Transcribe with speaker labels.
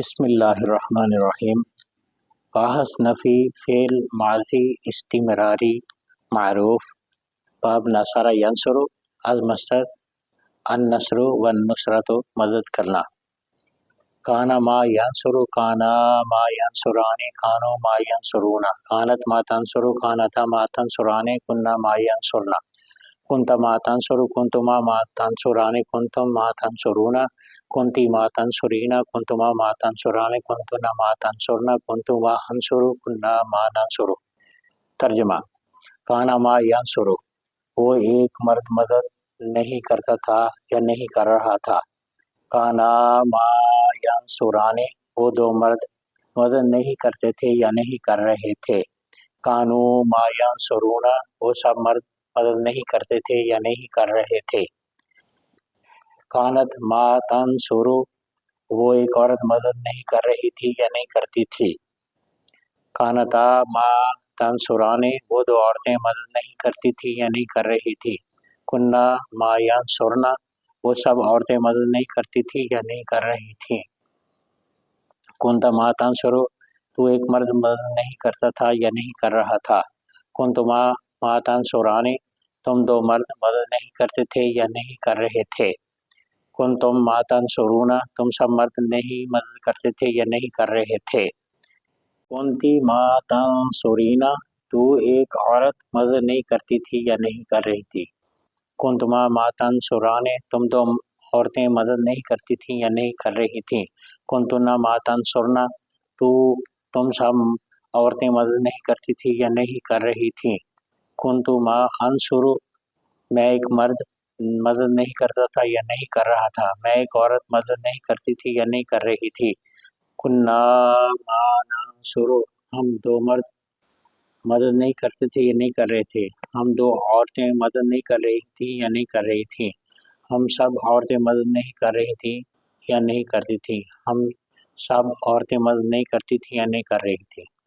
Speaker 1: بسم اللہ الرحمن الرحیم۔ بحث نفی فعل ماضی استمراری معروف باب نصر ینصر از مصدر النصر والنصرۃ مدد کرنا۔ کانا ما ینصر کانا ما ینصران کانوا ما ینصرون کانت ما تنصر کانتا ما تنصران کنا ما ینصرن کنت ما تنصر کنتما ما تنصران کنتم ما تنصرون کنتی ما تنصرین کنتما ما تنصران کنتن ما تنصرن کنتم ما انصر کنا ما ننصر۔ ترجمہ: کانا ما ینصر، وہ ایک مرد مدد نہیں کرتا تھا یا نہیں کر رہا تھا۔ کانا ما ینصران، وہ دو مرد مدد نہیں کرتے تھے یا نہیں کر رہے تھے۔ کانوا ما ینصرون، وہ سب مرد مدد نہیں کرتے تھے یا نہیں کر رہے تھے۔ کانت ما تنصر، وہ ایک عورت مدد نہیں کر رہی تھی یا نہیں کرتی تھی۔ کانتا ما تنصران، وہ دو عورتیں مدد نہیں کرتی تھی یا نہیں کر رہی تھی۔ کنا ما ینصرن، وہ سب عورتیں مدد نہیں کرتی تھی یا نہیں کر رہی تھیں۔ کنت ما تنصر، تو ایک مرد مدد نہیں کرتا تھا یا نہیں کر رہا تھا۔ کنتما ما تنصران، تم دو مرد مدد نہیں کرتے تھے یا نہیں کر رہے تھے۔ کنتم ما تنصرون، تم سب مرد نہیں مدد کرتے تھے یا نہیں کر رہے تھے۔ کنتی ما تنصرین، تو ایک عورت مدد نہیں کرتی تھی یا نہیں کر رہی تھی۔ کنتما ما تنصران، تم دو عورتیں مدد نہیں کرتی تھیں یا نہیں کر رہی تھیں۔ کنتن ما تنصرن، تو تم سب عورتیں مدد نہیں کرتی تھی یا نہیں کر رہی تھیں۔ کنتو ما انصر، میں ایک مرد مدد نہیں کرتا تھا یا نہیں کر رہا تھا۔ میں ایک عورت مدد نہیں کرتی تھی یا نہیں کر رہی تھی۔ کنا ما ننصر، ہم دو مرد مدد نہیں کرتے تھے یا نہیں کر رہے تھے۔ ہم دو عورتیں مدد نہیں کر رہی تھیں یا نہیں کر رہی تھیں۔ ہم سب عورتیں مدد نہیں کر رہی تھیں یا نہیں کرتی تھیں۔ ہم سب عورتیں مدد نہیں کرتی تھیں یا نہیں کر رہی تھیں۔